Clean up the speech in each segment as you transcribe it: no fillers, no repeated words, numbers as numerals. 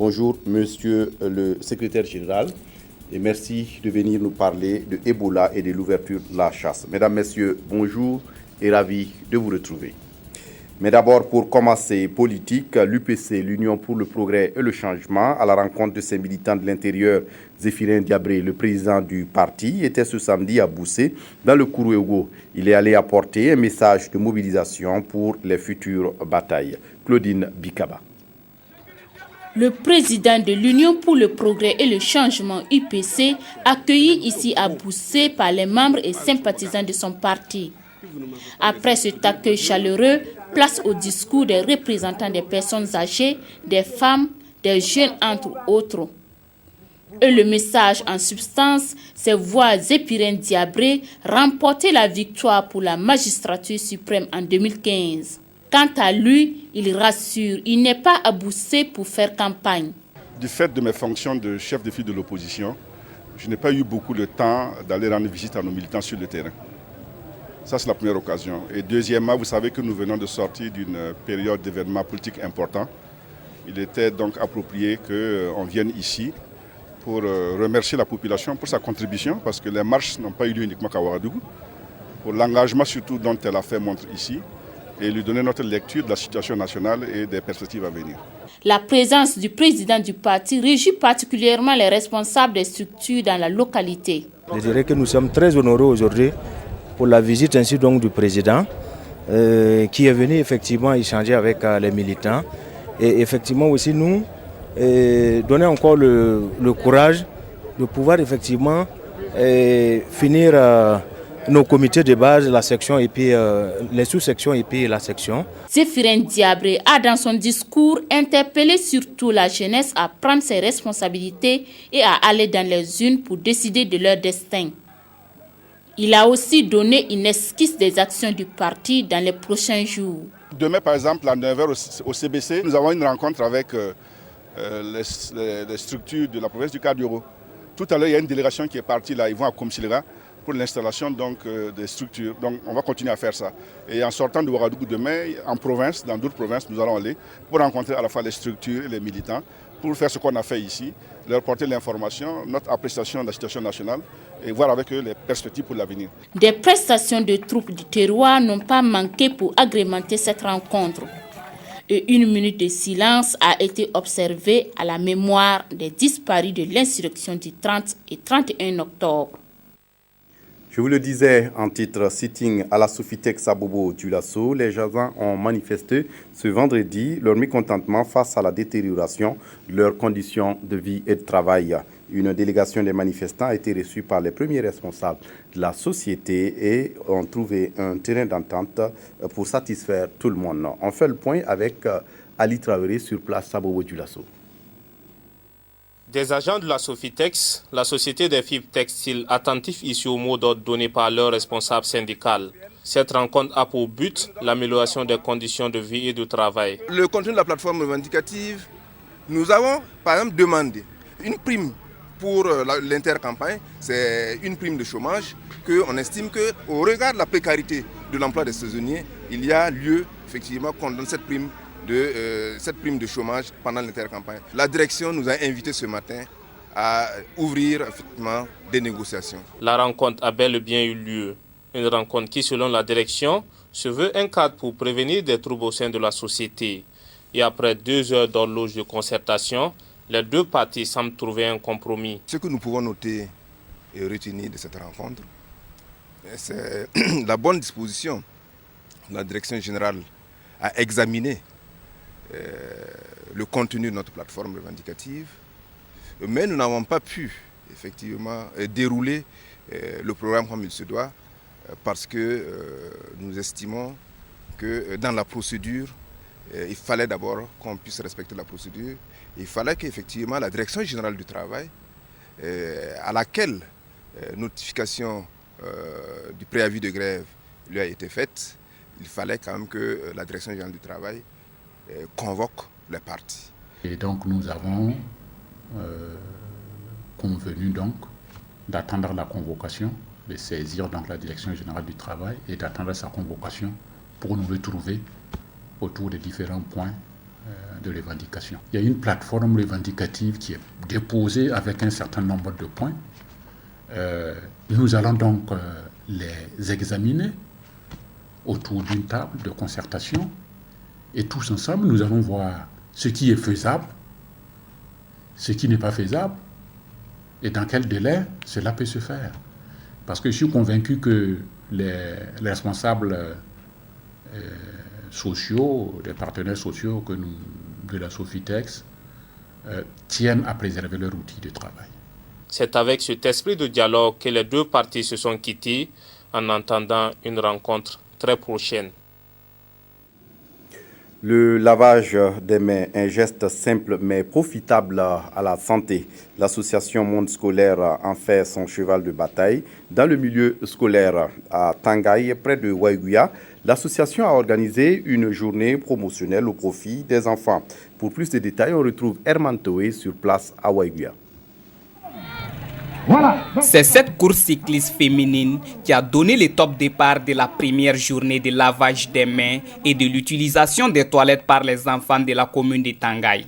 Bonjour, monsieur le secrétaire général, et merci de venir nous parler de Ebola et de l'ouverture de la chasse. Mesdames, messieurs, bonjour et ravi de vous retrouver. Mais d'abord, pour commencer, politique, l'UPC, l'Union pour le progrès et le changement, à la rencontre de ses militants de l'intérieur, Zéphirin Diabré, le président du parti, était ce samedi à Boussé, dans le Kourouégo. Il est allé apporter un message de mobilisation pour les futures batailles. Claudine Bikaba. Le président de l'Union pour le progrès et le changement UPC, accueilli ici à Boussé par les membres et sympathisants de son parti. Après cet accueil chaleureux, place au discours des représentants des personnes âgées, des femmes, des jeunes entre autres. Et le message en substance, c'est voir Zéphirin Diabré remporter la victoire pour la magistrature suprême en 2015. Quant à lui, il rassure, il n'est pas à Boussé pour faire campagne. Du fait de mes fonctions de chef de file de l'opposition, je n'ai pas eu beaucoup de temps d'aller rendre visite à nos militants sur le terrain. Ça, c'est la première occasion. Et deuxièmement, vous savez que nous venons de sortir d'une période d'événements politiques importants. Il était donc approprié qu'on vienne ici pour remercier la population pour sa contribution, parce que les marches n'ont pas eu lieu uniquement qu'à Ouagadougou, pour l'engagement surtout dont elle a fait montre ici, et lui donner notre lecture de la situation nationale et des perspectives à venir. La présence du président du parti réjouit particulièrement les responsables des structures dans la localité. Je dirais que nous sommes très honorés aujourd'hui pour la visite ainsi donc du président qui est venu effectivement échanger avec les militants et effectivement aussi nous donner encore le courage de pouvoir effectivement finir nos comités de base, la section et puis les sous-sections et puis la section. Zéphirin Diabré a dans son discours interpellé surtout la jeunesse à prendre ses responsabilités et à aller dans les urnes pour décider de leur destin. Il a aussi donné une esquisse des actions du parti dans les prochains jours. Demain, par exemple, à 9h au CBC, nous avons une rencontre avec les structures de la province du Kadiogo. Tout à l'heure, il y a une délégation qui est partie là, ils vont à Komsilera pour l'installation des structures. Donc on va continuer à faire ça. Et en sortant de Ouagadougou demain, en province, dans d'autres provinces, nous allons aller pour rencontrer à la fois les structures et les militants, pour faire ce qu'on a fait ici, leur porter l'information, notre appréciation de la situation nationale et voir avec eux les perspectives pour l'avenir. Des prestations de troupes du terroir n'ont pas manqué pour agrémenter cette rencontre. Et une minute de silence a été observée à la mémoire des disparus de l'insurrection du 30 et 31 octobre. Je vous le disais en titre, sitting à la Sofitex à Bobo-Dioulasso, les agents ont manifesté ce vendredi leur mécontentement face à la détérioration de leurs conditions de vie et de travail. Une délégation des manifestants a été reçue par les premiers responsables de la société et ont trouvé un terrain d'entente pour satisfaire tout le monde. On fait le point avec Ali Traoré sur place à Bobo-Dioulasso. Des agents de la Sofitex, la société des fibres textiles, attentifs ici au mot d'ordre donné par leur responsable syndical. Cette rencontre a pour but l'amélioration des conditions de vie et de travail. Le contenu de la plateforme revendicative, nous avons par exemple demandé une prime pour l'intercampagne, c'est une prime de chômage qu'on estime qu'au regard de la précarité de l'emploi des saisonniers, il y a lieu effectivement qu'on donne cette prime de chômage pendant l'intercampagne. La direction nous a invités ce matin à ouvrir effectivement des négociations. La rencontre a bel et bien eu lieu. Une rencontre qui, selon la direction, se veut un cadre pour prévenir des troubles au sein de la société. Et après 2 heures d'horloge de concertation, les deux parties semblent trouver un compromis. Ce que nous pouvons noter et retenir de cette rencontre, c'est la bonne disposition de la direction générale à examiner le contenu de notre plateforme revendicative, mais nous n'avons pas pu effectivement dérouler le programme comme il se doit parce que nous estimons que dans la procédure, il fallait d'abord qu'on puisse respecter la procédure. Il fallait qu'effectivement la Direction générale du travail, à laquelle notification du préavis de grève lui a été faite, il fallait quand même que la Direction générale du travail convoque les parties. Et donc nous avons convenu donc d'attendre la convocation, de saisir donc la Direction générale du travail et d'attendre sa convocation pour nous retrouver autour des différents points de revendications. Il y a une plateforme revendicative qui est déposée avec un certain nombre de points. Nous allons donc les examiner autour d'une table de concertation et tous ensemble, nous allons voir ce qui est faisable, ce qui n'est pas faisable et dans quel délai cela peut se faire. Parce que je suis convaincu que les responsables sociaux, les partenaires sociaux de la Sofitex tiennent à préserver leur outil de travail. C'est avec cet esprit de dialogue que les deux parties se sont quittées en attendant une rencontre très prochaine. Le lavage des mains, un geste simple mais profitable à la santé. L'association Monde Scolaire en fait son cheval de bataille. Dans le milieu scolaire à Tangaï, près de Waiguya, l'association a organisé une journée promotionnelle au profit des enfants. Pour plus de détails, on retrouve Herman Toé sur place à Waiguya. C'est cette course cycliste féminine qui a donné le top départ de la première journée de lavage des mains et de l'utilisation des toilettes par les enfants de la commune de Tangaï.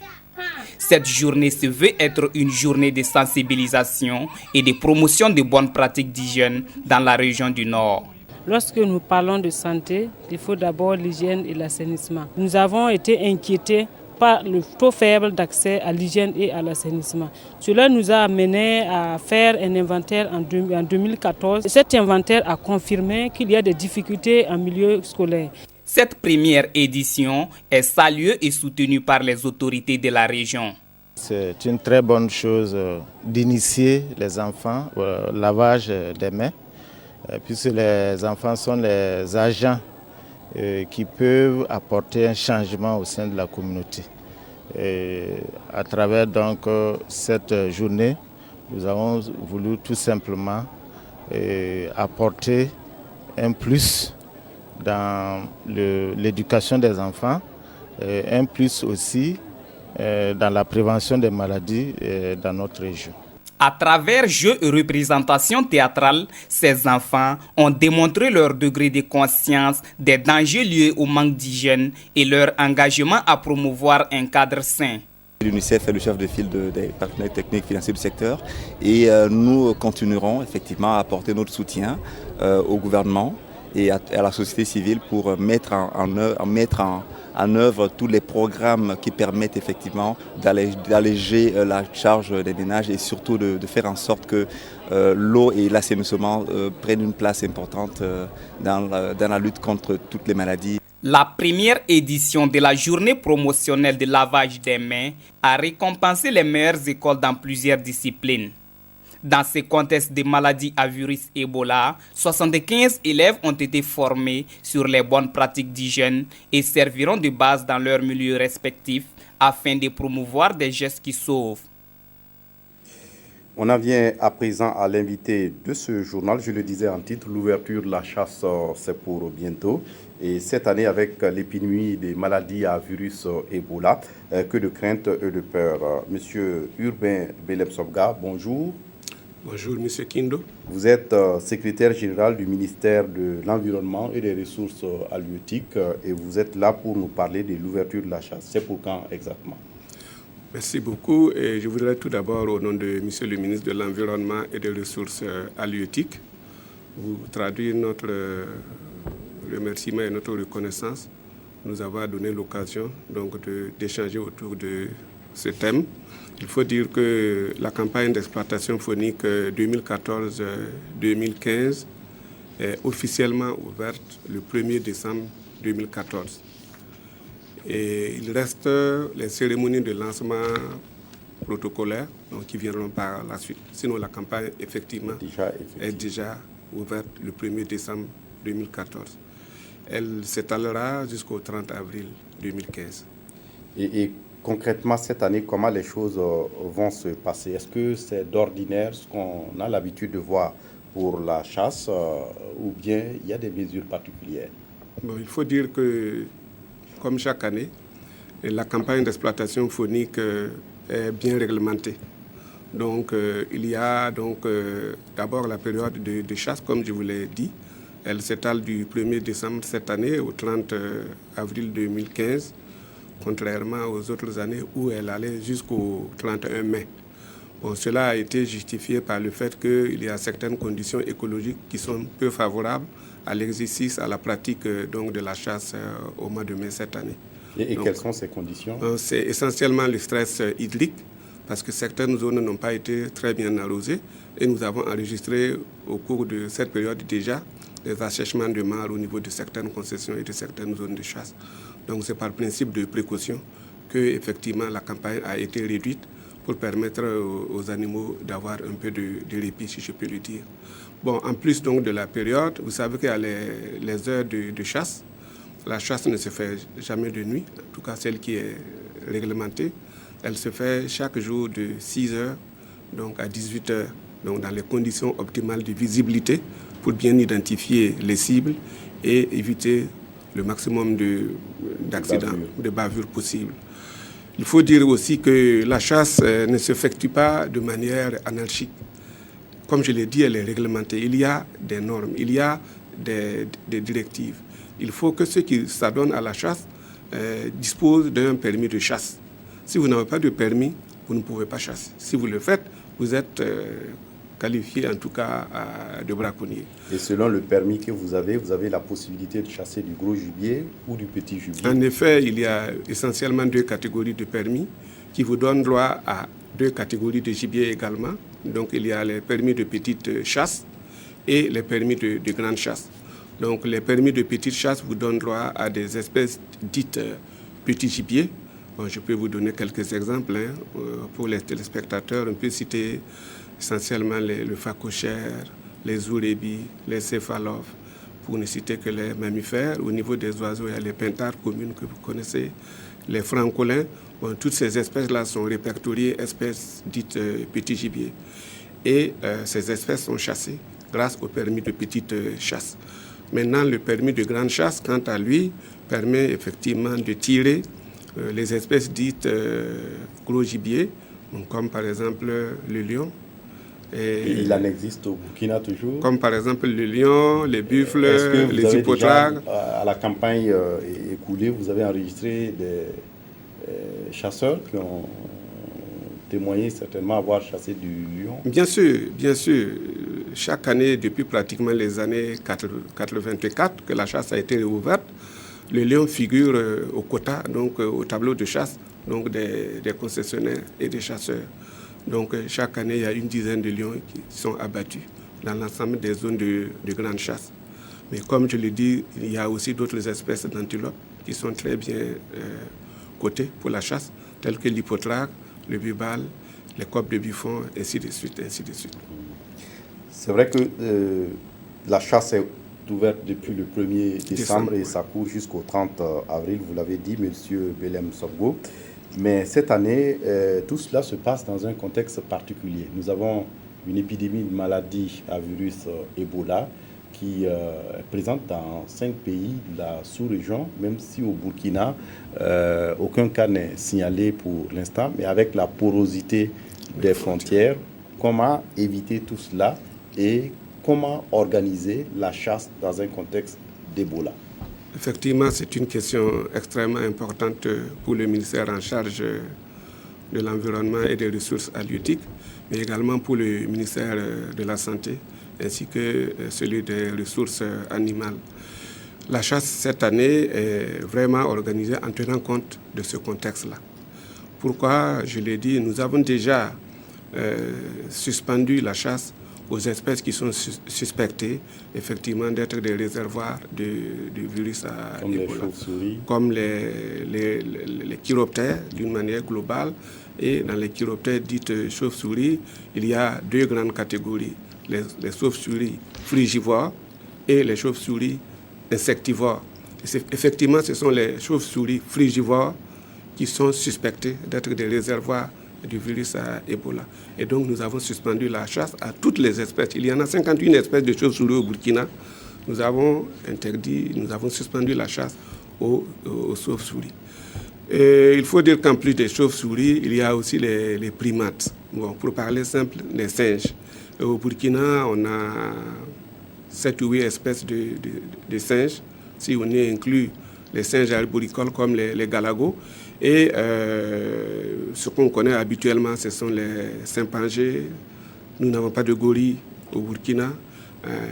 Cette journée se veut être une journée de sensibilisation et de promotion de bonnes pratiques d'hygiène dans la région du Nord. Lorsque nous parlons de santé, il faut d'abord l'hygiène et l'assainissement. Nous avons été inquiétés par le taux faible d'accès à l'hygiène et à l'assainissement. Cela nous a amené à faire un inventaire en 2014. Cet inventaire a confirmé qu'il y a des difficultés en milieu scolaire. Cette première édition est saluée et soutenue par les autorités de la région. C'est une très bonne chose d'initier les enfants au lavage des mains, puisque les enfants sont les agents qui peuvent apporter un changement au sein de la communauté. Et à travers donc cette journée, nous avons voulu tout simplement apporter un plus dans l'éducation des enfants, un plus aussi dans la prévention des maladies dans notre région. À travers jeux et représentations théâtrales, ces enfants ont démontré leur degré de conscience des dangers liés au manque d'hygiène et leur engagement à promouvoir un cadre sain. L'UNICEF est le chef de file des partenaires techniques financiers du secteur et nous continuerons effectivement à apporter notre soutien au gouvernement et à la société civile pour mettre en œuvre tous les programmes qui permettent effectivement d'alléger la charge des ménages et surtout de faire en sorte que l'eau et l'assainissement prennent une place importante dans la lutte contre toutes les maladies. La première édition de la journée promotionnelle de lavage des mains a récompensé les meilleures écoles dans plusieurs disciplines. Dans ce contexte de maladies à virus Ebola, 75 élèves ont été formés sur les bonnes pratiques d'hygiène et serviront de base dans leurs milieux respectifs afin de promouvoir des gestes qui sauvent. On en vient à présent à l'invité de ce journal. Je le disais en titre, l'ouverture de la chasse, c'est pour bientôt. Et cette année, avec l'épidémie des maladies à virus Ebola, que de crainte et de peur. Monsieur Urbain Belem-Sobga, bonjour. Bonjour, M. Kindo. Vous êtes secrétaire général du ministère de l'Environnement et des Ressources halieutiques et vous êtes là pour nous parler de l'ouverture de la chasse. C'est pour quand exactement? Merci beaucoup. Et je voudrais tout d'abord, au nom de M. le ministre de l'Environnement et des Ressources halieutiques, vous traduire notre remerciement et notre reconnaissance de nous avoir donné l'occasion d'échanger autour de ce thème. Il faut dire que la campagne d'exploitation faunique 2014-2015 est officiellement ouverte le 1er décembre 2014. Et il reste les cérémonies de lancement protocolaires qui viendront par la suite. Sinon, la campagne, effectivement, est déjà ouverte le 1er décembre 2014. Elle s'étalera jusqu'au 30 avril 2015. Et concrètement, cette année, comment les choses vont se passer? Est-ce que c'est d'ordinaire ce qu'on a l'habitude de voir pour la chasse ou bien il y a des mesures particulières? Bon, il faut dire que, comme chaque année, la campagne d'exploitation faunique est bien réglementée. Donc, il y a d'abord la période de chasse, comme je vous l'ai dit. Elle s'étale du 1er décembre cette année au 30 avril 2015. contrairement aux autres années où elle allait jusqu'au 31 mai. Bon, cela a été justifié par le fait qu'il y a certaines conditions écologiques qui sont peu favorables à l'exercice, à la pratique donc, de la chasse au mois de mai cette année. Et quelles sont ces conditions? C'est essentiellement le stress hydrique, parce que certaines zones n'ont pas été très bien arrosées et nous avons enregistré au cours de cette période déjà des assèchements de mares au niveau de certaines concessions et de certaines zones de chasse. Donc c'est par principe de précaution que effectivement la campagne a été réduite pour permettre aux animaux d'avoir un peu de répit, si je peux le dire. Bon, en plus donc de la période, vous savez qu'il y a les heures de chasse. La chasse ne se fait jamais de nuit, en tout cas celle qui est réglementée. Elle se fait chaque jour de 6 heures donc à 18 heures, donc dans les conditions optimales de visibilité pour bien identifier les cibles et éviter le maximum d'accidents, de bavures possibles. Il faut dire aussi que la chasse ne s'effectue pas de manière anarchique. Comme je l'ai dit, elle est réglementée. Il y a des normes, il y a des directives. Il faut que ceux qui s'adonnent à la chasse disposent d'un permis de chasse. Si vous n'avez pas de permis, vous ne pouvez pas chasser. Si vous le faites, vous êtes qualifié en tout cas de braconnier. Et selon le permis que vous avez la possibilité de chasser du gros gibier ou du petit gibier? En effet, il y a essentiellement 2 catégories de permis qui vous donnent droit à 2 catégories de gibier également. Donc il y a les permis de petite chasse et les permis de grande chasse. Donc les permis de petite chasse vous donnent droit à des espèces dites petits gibiers. Bon, je peux vous donner quelques exemples pour les téléspectateurs. On peut citer essentiellement le phacochère, les ourébis, les céphalophes, pour ne citer que les mammifères. Au niveau des oiseaux, il y a les pintards communes que vous connaissez, les francolins. Bon, toutes ces espèces-là sont répertoriées espèces dites petits gibiers. Et ces espèces sont chassées grâce au permis de petite chasse. Maintenant, le permis de grande chasse, quant à lui, permet effectivement de tirer les espèces dites gros gibier, comme par exemple le lion. Et il en existe au Burkina toujours? Comme par exemple le lion, les buffles, les hippotragues. À la campagne écoulée, vous avez enregistré des chasseurs qui ont témoigné certainement avoir chassé du lion? Bien sûr, bien sûr. Chaque année, depuis pratiquement les années 84, que la chasse a été réouverte, le lion figure au quota, donc au tableau de chasse donc des concessionnaires et des chasseurs. Donc chaque année, il y a une dizaine de lions qui sont abattus dans l'ensemble des zones de grande chasse. Mais comme je l'ai dit, il y a aussi d'autres espèces d'antilopes qui sont très bien cotées pour la chasse, telles que l'hippotrague, le bubal, les coqs de buffon, ainsi de suite, ainsi de suite. C'est vrai que la chasse est ouverte depuis le 1er décembre et ça court jusqu'au 30 avril, vous l'avez dit, monsieur Belem Sobgo. Mais cette année, tout cela se passe dans un contexte particulier. Nous avons une épidémie de maladie à virus Ebola qui est présente dans 5 pays de la sous-région, même si au Burkina, aucun cas n'est signalé pour l'instant, mais avec la porosité des frontières, comment éviter tout cela et comment organiser la chasse dans un contexte d'Ebola? Effectivement, c'est une question extrêmement importante pour le ministère en charge de l'environnement et des ressources halieutiques, mais également pour le ministère de la Santé, ainsi que celui des ressources animales. La chasse cette année est vraiment organisée en tenant compte de ce contexte-là. Pourquoi? Je l'ai dit, nous avons déjà suspendu la chasse aux espèces qui sont suspectées effectivement d'être des réservoirs de virus à Ebola, comme les chiroptères d'une manière globale. Et dans les chiroptères dites chauves-souris, il y a 2 grandes catégories, les chauves-souris frugivores et les chauves-souris insectivores. Effectivement, ce sont les chauves-souris frugivores qui sont suspectées d'être des réservoirs du virus à Ebola. Et donc, nous avons suspendu la chasse à toutes les espèces. Il y en a 51 espèces de chauves-souris au Burkina. Nous avons suspendu la chasse aux chauves-souris. Il faut dire qu'en plus des chauves-souris, il y a aussi les primates. Bon, pour parler simple, les singes. Au Burkina, on a 7 ou 8 espèces de singes, si on y inclut les singes arboricoles comme les galagos. Et ce qu'on connaît habituellement, ce sont les chimpanzés. Nous n'avons pas de gorille au Burkina.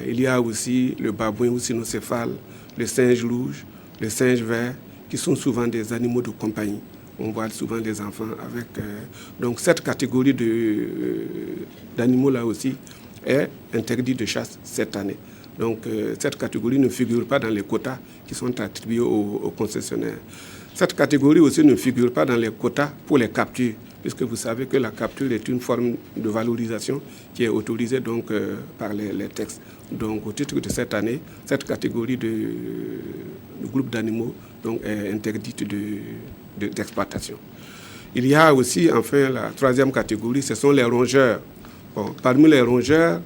Il y a aussi le babouin ou cynocéphale, le singe rouge, le singe vert, qui sont souvent des animaux de compagnie. On voit souvent les enfants avec... donc cette catégorie d'animaux-là aussi est interdite de chasse cette année. Donc cette catégorie ne figure pas dans les quotas qui sont attribués aux concessionnaires. Cette catégorie aussi ne figure pas dans les quotas pour les captures, puisque vous savez que la capture est une forme de valorisation qui est autorisée donc, par les textes. Donc au titre de cette année, cette catégorie de groupe d'animaux donc, est interdite d'exploitation. Il y a aussi enfin la troisième catégorie, ce sont les rongeurs. Bon, parmi les rongeurs,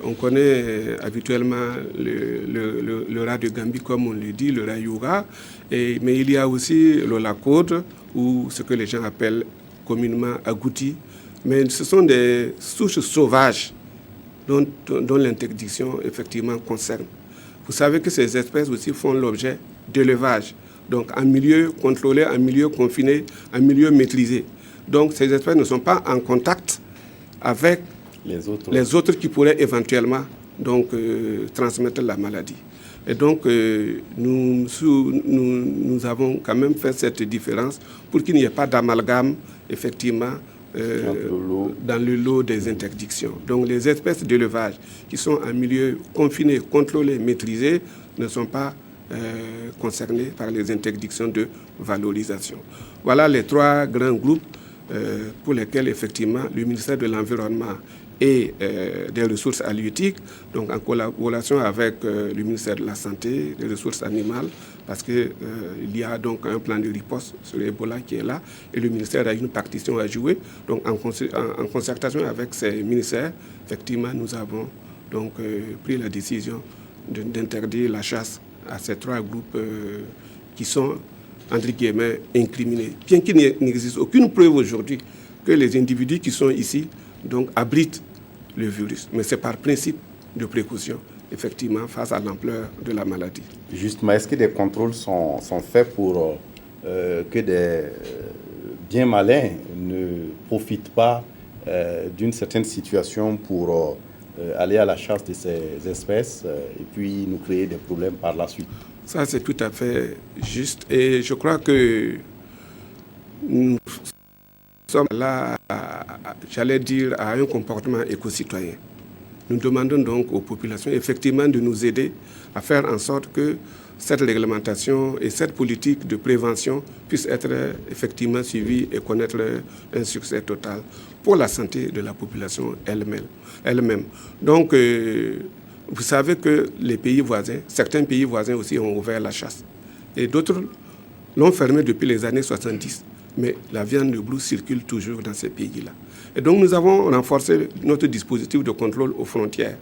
on connaît habituellement le rat de Gambie, comme on le dit, le rat yoga, mais il y a aussi le lacode, ou ce que les gens appellent communément agouti. Mais ce sont des souches sauvages dont l'interdiction effectivement concerne. Vous savez que ces espèces aussi font l'objet d'élevage, donc en milieu contrôlé, en milieu confiné, en milieu maîtrisé. Donc ces espèces ne sont pas en contact avec les autres qui pourraient éventuellement donc, transmettre la maladie. Et donc, nous avons quand même fait cette différence pour qu'il n'y ait pas d'amalgame, effectivement, dans le lot des interdictions. Donc, les espèces d'élevage qui sont en milieu confiné, contrôlé, maîtrisé, ne sont pas concernées par les interdictions de valorisation. Voilà les trois grands groupes pour lesquels, effectivement, le ministère de l'Environnement et des ressources halieutiques, donc en collaboration avec le ministère de la Santé, des ressources animales, parce qu'il y a donc un plan de riposte sur l'Ebola qui est là, et le ministère a une partition à jouer. Donc en concertation avec ces ministères, effectivement, nous avons donc pris la décision d'interdire la chasse à ces trois groupes qui sont, entre guillemets, incriminés. Bien qu'il n'existe aucune preuve aujourd'hui que les individus qui sont ici donc, abritent le virus. Mais c'est par principe de précaution, effectivement, face à l'ampleur de la maladie. Justement, est-ce que des contrôles sont faits pour que des bien malins ne profitent pas d'une certaine situation pour aller à la chasse de ces espèces et puis nous créer des problèmes par la suite? Ça, c'est tout à fait juste. Et je crois que nous sommes là, j'allais dire, à un comportement éco-citoyen. Nous demandons donc aux populations effectivement de nous aider à faire en sorte que cette réglementation et cette politique de prévention puissent être effectivement suivies et connaître un succès total pour la santé de la population elle-même. Donc, vous savez que les pays voisins, certains pays voisins aussi ont ouvert la chasse. Et d'autres l'ont fermé depuis les années 70. Mais la viande de brousse circule toujours dans ces pays-là. Et donc nous avons renforcé notre dispositif de contrôle aux frontières.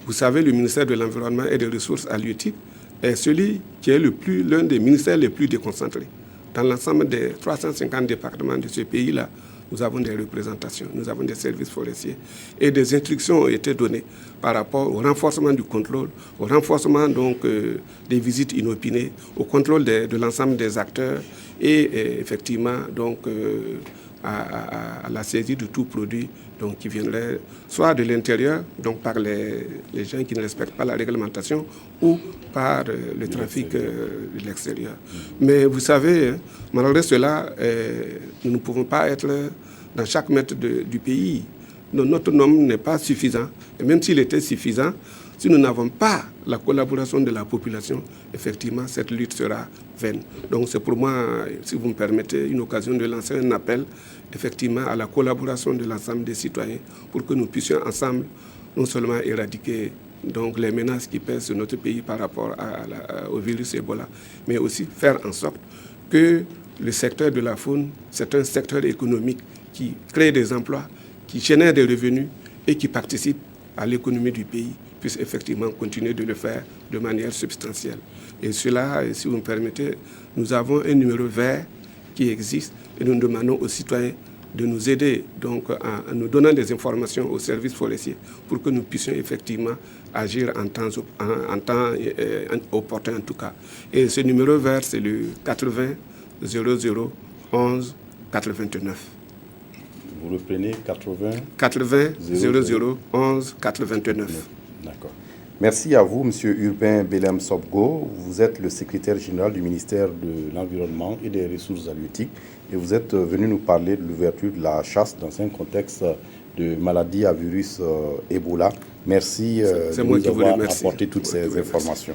Vous savez, le ministère de l'Environnement et des Ressources halieutiques est celui qui est l'un des ministères les plus déconcentrés. Dans l'ensemble des 350 départements de ce pays-là, nous avons des représentations, nous avons des services forestiers et des instructions ont été données par rapport au renforcement du contrôle, au renforcement donc des visites inopinées, au contrôle de l'ensemble des acteurs et effectivement donc à la saisie de tout produit donc, qui viendrait soit de l'intérieur, donc par les gens qui ne respectent pas la réglementation, ou par le trafic de l'extérieur. Mais vous savez, malgré cela, nous ne pouvons pas être dans chaque mètre du pays. Notre nombre n'est pas suffisant. Et même s'il était suffisant, si nous n'avons pas la collaboration de la population, effectivement, cette lutte sera vaine. Donc c'est pour moi, si vous me permettez, une occasion de lancer un appel, effectivement, à la collaboration de l'ensemble des citoyens pour que nous puissions ensemble non seulement éradiquer donc, les menaces qui pèsent sur notre pays par rapport au virus Ebola, mais aussi faire en sorte que le secteur de la faune, c'est un secteur économique qui crée des emplois, qui génère des revenus et qui participe à l'économie du pays, puisse effectivement continuer de le faire de manière substantielle. Et cela, si vous me permettez, nous avons un numéro vert qui existe et nous demandons aux citoyens de nous aider donc, en nous donnant des informations aux services forestiers pour que nous puissions effectivement agir en temps opportun en tout cas. Et ce numéro vert, c'est le 80 00 11 89. Vous reprenez 80 00 11 89. D'accord. Merci à vous, M. Urbain Belem Sobgo. Vous êtes le secrétaire général du ministère de l'Environnement et des Ressources halieutiques et vous êtes venu nous parler de l'ouverture de la chasse dans un contexte de maladie à virus Ebola. Merci de nous avoir apporté toutes ces informations.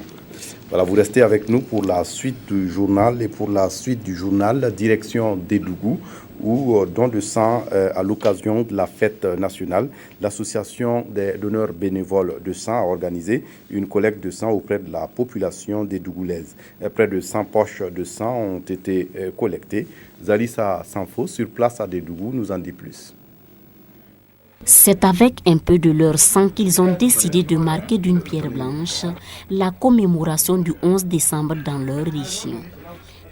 Voilà, vous restez avec nous pour la suite du journal et pour la suite du journal direction d'Edougou où don de sang à l'occasion de la fête nationale, l'association des donneurs bénévoles de sang a organisé une collecte de sang auprès de la population d'Edougoulaise. Près de 100 poches de sang ont été collectées. Zalissa Sanfo, sur place à Edougou, nous en dit plus. C'est avec un peu de leur sang qu'ils ont décidé de marquer d'une pierre blanche la commémoration du 11 décembre dans leur région.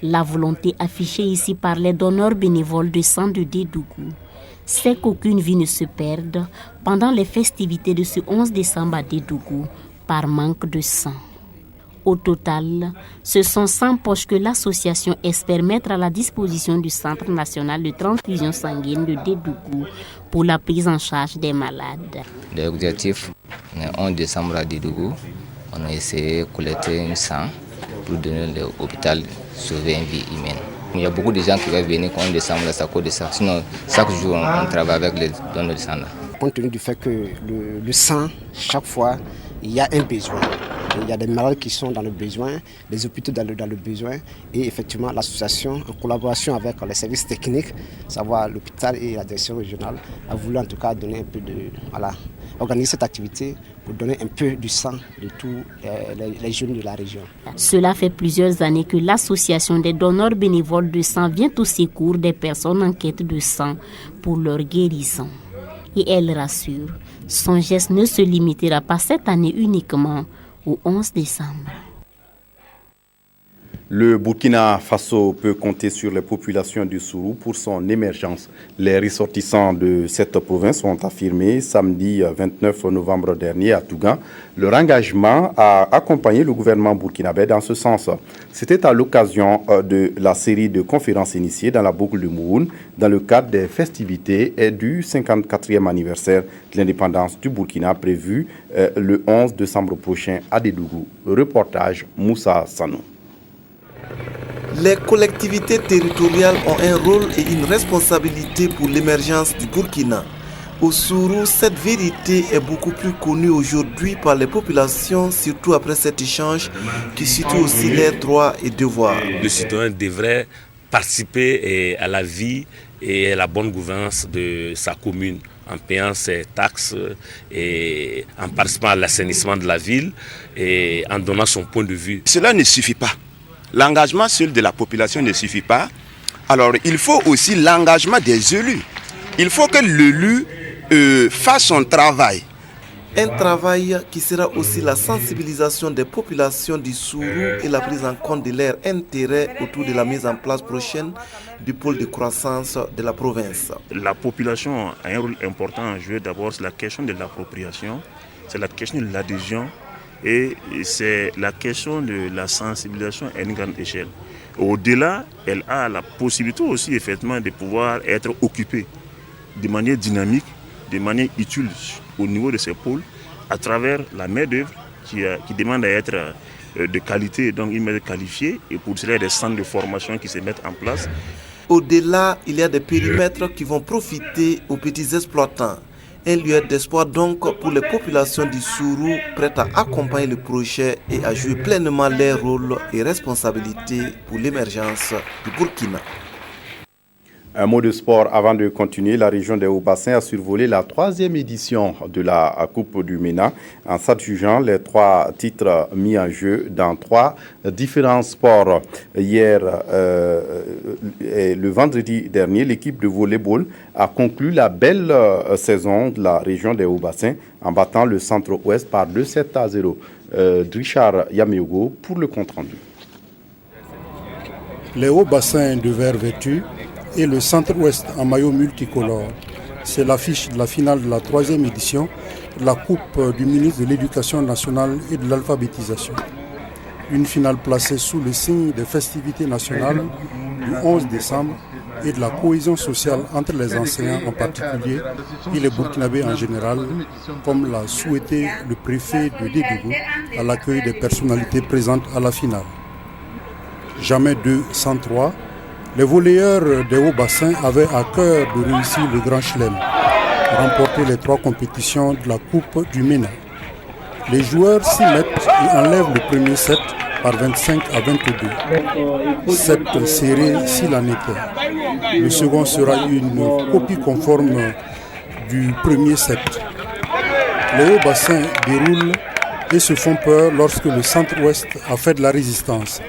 La volonté affichée ici par les donneurs bénévoles de sang de Edougou, c'est qu'aucune vie ne se perde pendant les festivités de ce 11 décembre à Edougou par manque de sang. Au total, ce sont 100 poches que l'association espère mettre à la disposition du Centre national de transfusion sanguine de Edougou pour la prise en charge des malades. L'objectif, le 11 décembre à Edougou, on a essayé de collecter un sang pour donner à l'hôpital sauver une vie humaine. Il y a beaucoup de gens qui vont venir quand on décembre à cause de ça. Sinon, chaque jour, on travaille avec les donneurs de sang. Compte tenu du fait que le sang, chaque fois, il y a un besoin. Il y a des malades qui sont dans le besoin, les hôpitaux dans le besoin et effectivement l'association en collaboration avec les services techniques, savoir l'hôpital et la direction régionale, a voulu en tout cas donner un peu organiser cette activité pour donner un peu du sang de tous les jeunes de la région. Cela fait plusieurs années que l'association des donneurs bénévoles de sang vient au secours des personnes en quête de sang pour leur guérison. Et elle rassure, son geste ne se limitera pas cette année uniquement au 11 décembre. Le Burkina Faso peut compter sur les populations du Sourou pour son émergence. Les ressortissants de cette province ont affirmé samedi 29 novembre dernier à Tougan leur engagement à accompagner le gouvernement burkinabé dans ce sens. C'était à l'occasion de la série de conférences initiées dans la boucle de Mouhoun dans le cadre des festivités et du 54e anniversaire de l'indépendance du Burkina prévu le 11 décembre prochain à Edougou. Reportage Moussa Sanou. Les collectivités territoriales ont un rôle et une responsabilité pour l'émergence du Burkina. Au Sourou, cette vérité est beaucoup plus connue aujourd'hui par les populations, surtout après cet échange qui situe aussi leurs droits et devoirs. Le citoyen devrait participer à la vie et à la bonne gouvernance de sa commune en payant ses taxes et en participant à l'assainissement de la ville et en donnant son point de vue. Cela ne suffit pas. L'engagement seul de la population ne suffit pas. Alors il faut aussi l'engagement des élus. Il faut que l'élu fasse son travail. Un travail qui sera aussi la sensibilisation des populations du Sourou et la prise en compte de leurs intérêts autour de la mise en place prochaine du pôle de croissance de la province. La population a un rôle important à jouer. D'abord, c'est la question de l'appropriation, c'est la question de l'adhésion et c'est la question de la sensibilisation à une grande échelle. Au-delà, elle a la possibilité aussi effectivement de pouvoir être occupée de manière dynamique, de manière utile au niveau de ces pôles, à travers la main-d'œuvre qui demande à être de qualité, donc une main qualifiée, et pour cela il y a des centres de formation qui se mettent en place. Au-delà, il y a des périmètres qui vont profiter aux petits exploitants. Un lieu d'espoir donc pour les populations du Sourou prêtes à accompagner le projet et à jouer pleinement leur rôle et responsabilité pour l'émergence du Burkina. Un mot de sport avant de continuer. La région des Hauts-Bassins a survolé la 3e édition de la Coupe du MENA en s'adjugeant les 3 titres mis en jeu dans 3 différents sports. Hier et le vendredi dernier, l'équipe de volleyball a conclu la belle saison de la région des Hauts-Bassins en battant le Centre-Ouest par 2-7-0. Richard Yameogo pour le compte-rendu. Les Hauts-Bassins de vert vêtu et le Centre-Ouest en maillot multicolore. C'est l'affiche de la finale de la 3e édition de la Coupe du ministre de l'Éducation nationale et de l'alphabétisation. Une finale placée sous le signe des festivités nationales du 11 décembre et de la cohésion sociale entre les enseignants en particulier et les Burkinabés en général, comme l'a souhaité le préfet de Dédougou à l'accueil des personnalités présentes à la finale. Jamais 2 sans 3, les volleyeurs des hauts-bassins avaient à cœur de réussir le Grand Chelem, remporter les 3 compétitions de la Coupe du MENA. Les joueurs s'y mettent et enlèvent le premier set par 25 à 22. Set serré s'il en était. Le second sera une copie conforme du premier set. Les hauts bassins déroulent et se font peur lorsque le centre-ouest a fait de la résistance.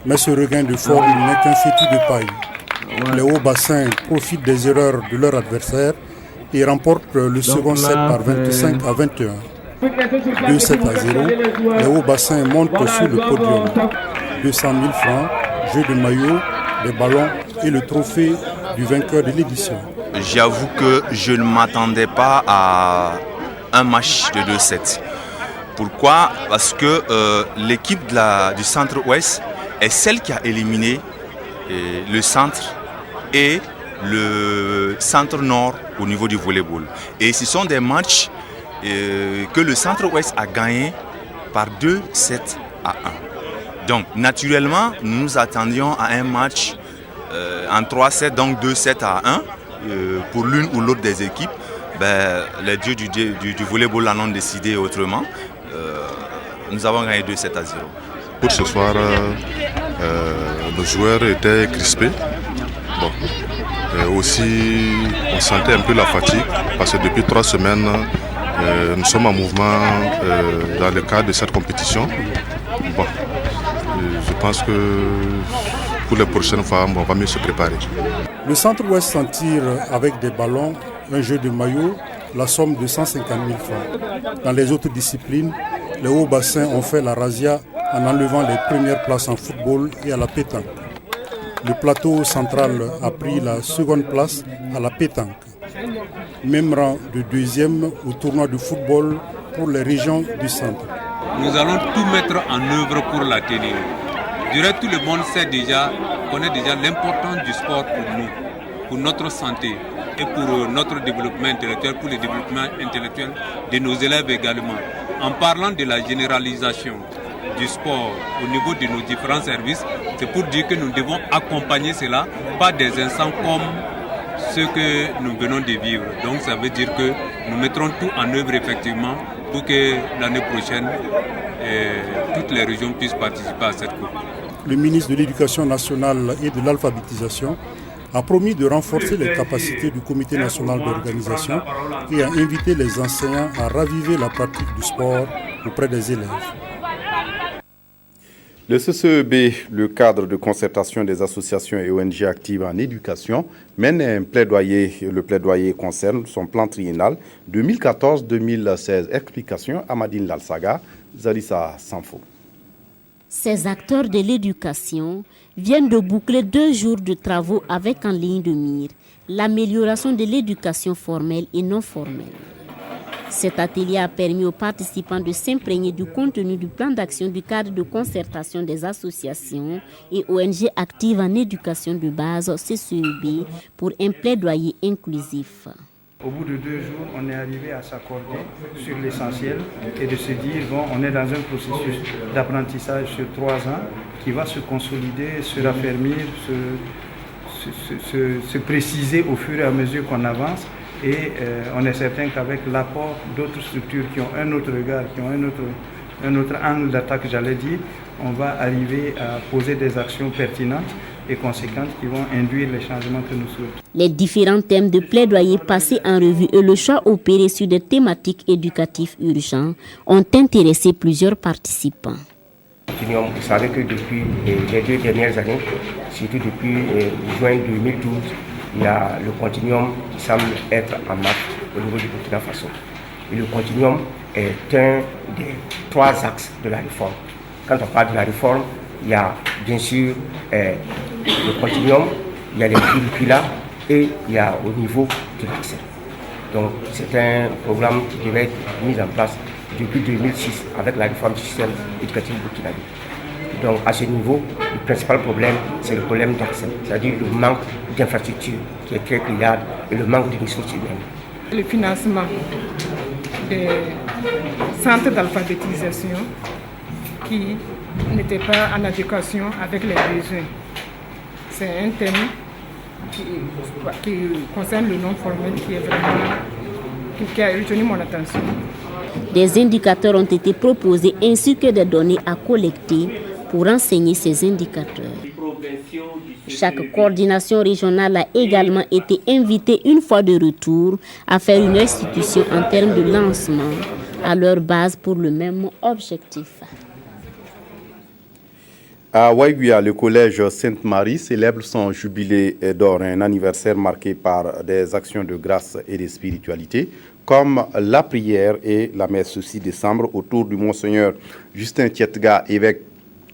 Mais ce regain de forme n'est qu'un fétu de paille. Les hauts bassins profitent des erreurs de leur adversaire et remportent le second set par 25 à 21. 2-7 à 0, les hauts bassins montent sur le podium. 200 000 francs, jeu de maillot, des ballons et le trophée du vainqueur de l'édition. J'avoue que je ne m'attendais pas à un match de 2-7. Pourquoi? Parce que l'équipe du centre-ouest est celle qui a éliminé le centre et le centre-nord au niveau du volleyball. Et ce sont des matchs que le centre-ouest a gagné par 2-7 à 1. Donc naturellement, nous nous attendions à un match en 3-7, donc 2-7 à 1 pour l'une ou l'autre des équipes. Les dieux du volleyball en ont décidé autrement. Nous avons gagné 2-7 à 0. Pour ce soir, nos joueurs étaient crispés. Bon. Aussi, on sentait un peu la fatigue parce que depuis 3 semaines, nous sommes en mouvement dans le cadre de cette compétition. Bon, je pense que pour les prochaines fois, on va mieux se préparer. Le centre-ouest s'en tire avec des ballons, un jeu de maillot, la somme de 150 000 francs. Dans les autres disciplines, les hauts bassins ont fait la razzia en enlevant les premières places en football et à la pétanque. Le plateau central a pris la seconde place à la pétanque. Même rang de deuxième au tournoi de football pour les régions du centre. Nous allons tout mettre en œuvre pour la tenir. Je dirais tout le monde connaît déjà l'importance du sport pour nous, pour notre santé et pour notre développement intellectuel, pour le développement intellectuel de nos élèves également. En parlant de la généralisation du sport au niveau de nos différents services, c'est pour dire que nous devons accompagner cela par des instants comme ce que nous venons de vivre. Donc ça veut dire que nous mettrons tout en œuvre effectivement pour que l'année prochaine, toutes les régions puissent participer à cette coupe. Le ministre de l'Éducation nationale et de l'alphabétisation a promis de renforcer les capacités du Comité national d'organisation et a invité les enseignants à raviver la pratique du sport auprès des élèves. Le CCEB, le cadre de concertation des associations et ONG actives en éducation, mène un plaidoyer. Le plaidoyer concerne son plan triennal 2014-2016. Explication Amadine Lalsaga, Zalissa Sanfo. Ces acteurs de l'éducation viennent de boucler 2 jours de travaux avec en ligne de mire l'amélioration de l'éducation formelle et non formelle. Cet atelier a permis aux participants de s'imprégner du contenu du plan d'action du cadre de concertation des associations et ONG actives en éducation de base CCEB pour un plaidoyer inclusif. Au bout de 2 jours, on est arrivé à s'accorder sur l'essentiel et de se dire, bon, on est dans un processus d'apprentissage sur 3 ans qui va se consolider, se raffermir, se préciser au fur et à mesure qu'on avance. Et on est certain qu'avec l'apport d'autres structures qui ont un autre regard, qui ont un autre angle d'attaque, j'allais dire, on va arriver à poser des actions pertinentes et conséquentes qui vont induire les changements que nous souhaitons. Les différents thèmes de plaidoyer passés en revue et le choix opéré sur des thématiques éducatives urgentes ont intéressé plusieurs participants. Vous savez que depuis les 2 dernières années, surtout depuis juin 2012, il y a le continuum qui semble être en marche au niveau du Burkina Faso. Et le continuum est un des 3 axes de la réforme. Quand on parle de la réforme, il y a bien sûr le continuum, il y a les curricula et il y a au niveau de l'accès. Donc c'est un programme qui devait être mis en place depuis 2006 avec la réforme du système éducatif burkinabé. Donc à ce niveau, le principal problème, c'est le problème d'accès, c'est-à-dire le manque d'infrastructures qui est très criard et le manque de ressources humaines. Le financement des centres d'alphabétisation qui n'étaient pas en adéquation avec les besoins. C'est un thème qui concerne le non formel qui a retenu mon attention. Des indicateurs ont été proposés ainsi que des données à collecter pour enseigner ces indicateurs. Chaque coordination régionale a également été invitée une fois de retour à faire une restitution en termes de lancement à leur base pour le même objectif. À Waiguia, le collège Sainte-Marie célèbre son jubilé d'or, un anniversaire marqué par des actions de grâce et de spiritualité, comme la prière et la messe ce 6 décembre autour du Monseigneur Justin Tietga, évêque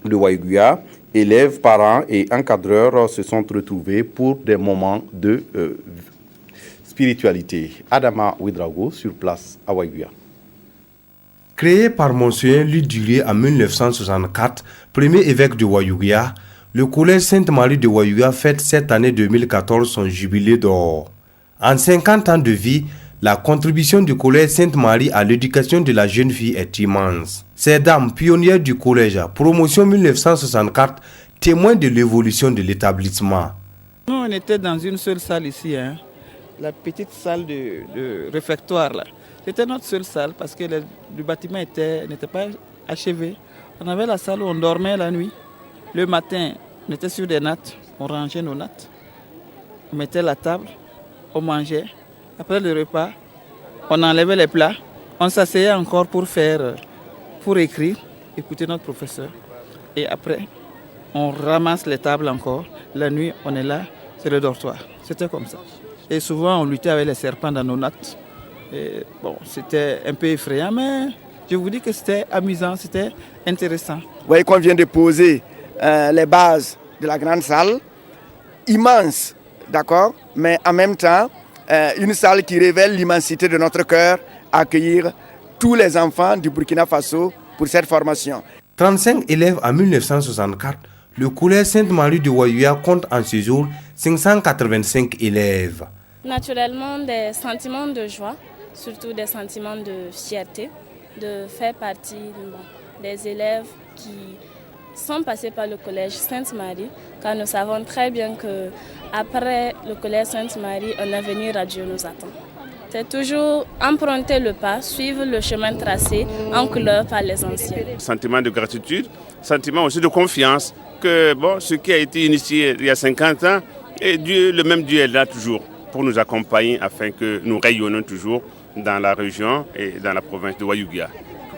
de Waiguia. Élèves, parents et encadreurs se sont retrouvés pour des moments de spiritualité. Adama Ouedraogo sur place à Waiguia. Créé par Monseigneur Luduré en 1964, premier évêque de Waiguia, le collège Sainte-Marie de Waiguia fête cette année 2014 son jubilé d'or. En 50 ans de vie, la contribution du collège Sainte-Marie à l'éducation de la jeune fille est immense. Ces dames pionnières du collège, promotion 1964, témoignent de l'évolution de l'établissement. Nous, on était dans une seule salle ici, la petite salle de réfectoire là. C'était notre seule salle parce que le bâtiment n'était pas achevé. On avait la salle où on dormait la nuit. Le matin, on était sur des nattes, on rangeait nos nattes. On mettait la table, on mangeait. Après le repas, on enlevait les plats. On s'asseyait encore pour écrire, écouter notre professeur. Et après, on ramasse les tables encore. La nuit, on est là, c'est le dortoir. C'était comme ça. Et souvent, on luttait avec les serpents dans nos nattes. Et bon, c'était un peu effrayant, mais je vous dis que c'était amusant, c'était intéressant. Vous voyez qu'on vient de poser les bases de la grande salle, immense, d'accord, mais en même temps, une salle qui révèle l'immensité de notre cœur à accueillir tous les enfants du Burkina Faso pour cette formation. 35 élèves en 1964, le collège Sainte-Marie de Waiguia compte en ce jour 585 élèves. Naturellement, des sentiments de joie, surtout des sentiments de fierté, de faire partie des élèves qui sont passés par le collège Sainte-Marie, car nous savons très bien qu'après le collège Sainte-Marie, un avenir radieux nous attend. C'est toujours emprunter le pas, suivre le chemin tracé en couleur par les anciens. Sentiment de gratitude, sentiment aussi de confiance que ce qui a été initié il y a 50 ans, et le même Dieu est là toujours pour nous accompagner afin que nous rayonnons toujours dans la région et dans la province de Waiguia.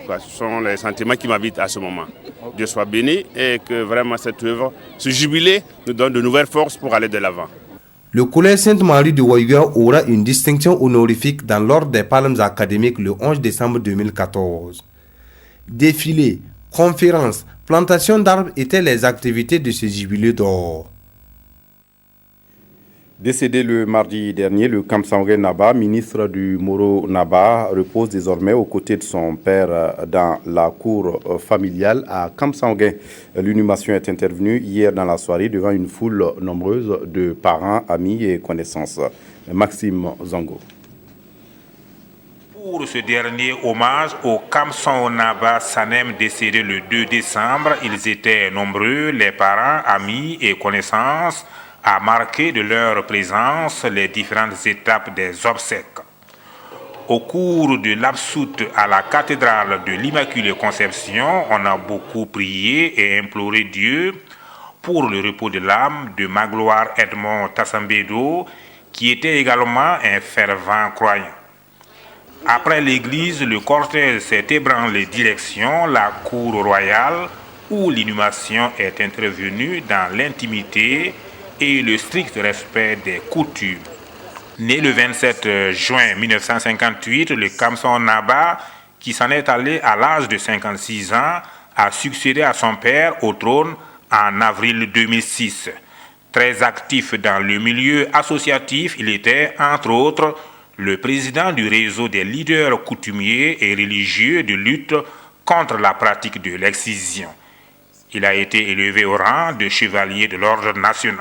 Ce sont les sentiments qui m'habitent à ce moment. Dieu soit béni et que vraiment cette œuvre, ce jubilé, nous donne de nouvelles forces pour aller de l'avant. Le collège Sainte-Marie de Waiguia aura une distinction honorifique dans l'ordre des palmes académiques le 11 décembre 2014. Défilés, conférences, plantation d'arbres étaient les activités de ce jubilé d'or. Décédé le mardi dernier, le Kamsangé Naba, ministre du Moro Naba, repose désormais aux côtés de son père dans la cour familiale à Kamsangé. L'inhumation est intervenue hier dans la soirée devant une foule nombreuse de parents, amis et connaissances. Maxime Zango. Pour ce dernier hommage au Kamson Naba Sanem décédé le 2 décembre, ils étaient nombreux, les parents, amis et connaissances, à marquer de leur présence les différentes étapes des obsèques. Au cours de l'absoute à la cathédrale de l'Immaculée Conception, on a beaucoup prié et imploré Dieu pour le repos de l'âme de Magloire Edmond Tassambedo, qui était également un fervent croyant. Après l'église, le cortège s'est ébranlé direction la cour royale où l'inhumation est intervenue dans l'intimité et le strict respect des coutumes. Né le 27 juin 1958, le Kamson Naba, qui s'en est allé à l'âge de 56 ans, a succédé à son père au trône en avril 2006. Très actif dans le milieu associatif, il était, entre autres, le président du réseau des leaders coutumiers et religieux de lutte contre la pratique de l'excision. Il a été élevé au rang de chevalier de l'ordre national.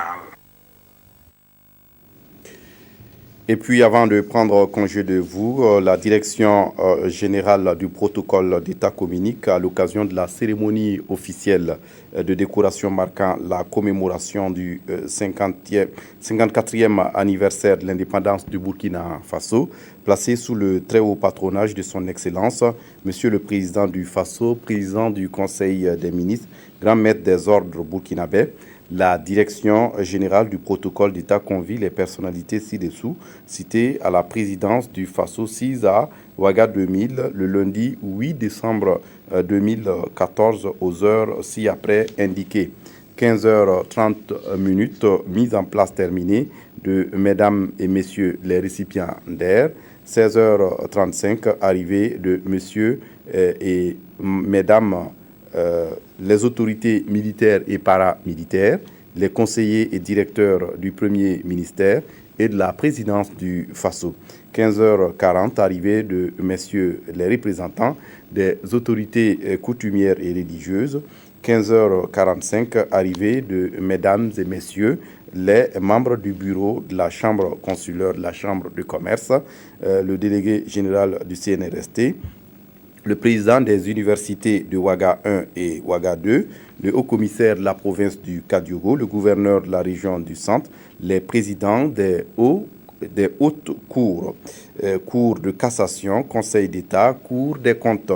Et puis, avant de prendre congé de vous, la direction générale du protocole d'État communique à l'occasion de la cérémonie officielle de décoration marquant la commémoration du 54e anniversaire de l'indépendance du Burkina Faso, placée sous le très haut patronage de son Excellence, Monsieur le Président du Faso, Président du Conseil des ministres, Grand Maître des ordres burkinabés. La direction générale du protocole d'État convie les personnalités ci-dessous citées à la présidence du Faso 6 à Ouaga 2000 le lundi 8 décembre 2014 aux heures ci-après indiquées. 15h30 mise en place terminée de mesdames et messieurs les récipiendaires. 16h35 arrivée de messieurs et mesdames les autorités militaires et paramilitaires, les conseillers et directeurs du premier ministère et de la présidence du Faso. 15h40, arrivée de messieurs les représentants des autorités coutumières et religieuses. 15h45, arrivée de mesdames et messieurs les membres du bureau de la chambre consulaire, de la chambre de commerce, le délégué général du CNRST, le président des universités de Ouaga 1 et Ouaga 2, le haut-commissaire de la province du Kadiogo, le gouverneur de la région du Centre, les présidents des hautes cours, cours de cassation, conseil d'État, cours des comptes,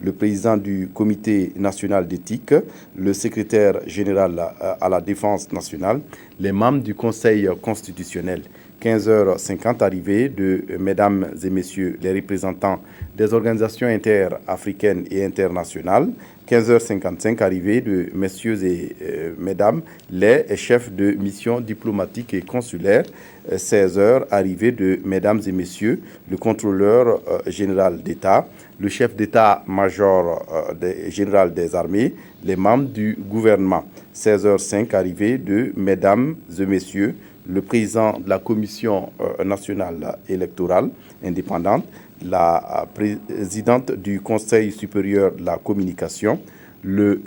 le président du comité national d'éthique, le secrétaire général à la défense nationale, les membres du conseil constitutionnel. 15h50, arrivée de mesdames et messieurs les représentants des organisations interafricaines et internationales. 15h55, arrivée de messieurs et mesdames les chefs de mission diplomatique et consulaire. 16h, arrivée de mesdames et messieurs le contrôleur général d'État, le chef d'État-major général des armées, les membres du gouvernement. 16h05, arrivée de mesdames et messieurs le président de la Commission nationale électorale indépendante, la présidente du Conseil supérieur de la communication, le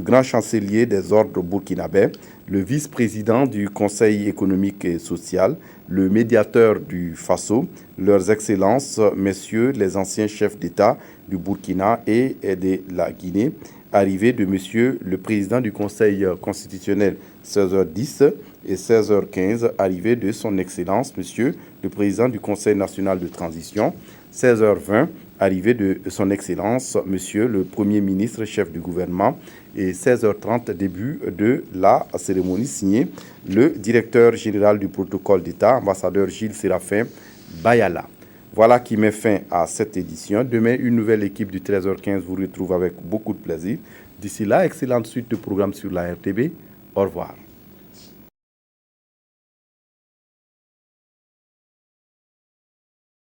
grand chancelier des ordres burkinabés, le vice-président du Conseil économique et social, le médiateur du Faso, leurs excellences, messieurs les anciens chefs d'État du Burkina et de la Guinée, arrivée de monsieur le président du Conseil constitutionnel 16h10 et 16h15, arrivée de son Excellence monsieur le président du Conseil national de transition 16h20, arrivée de son Excellence monsieur le Premier ministre chef du gouvernement et 16h30, début de la cérémonie signée le directeur général du protocole d'État, ambassadeur Gilles Séraphin Bayala. Voilà qui met fin à cette édition. Demain, une nouvelle équipe du 13h15 vous retrouve avec beaucoup de plaisir. D'ici là, excellente suite de programmes sur la RTB. Au revoir.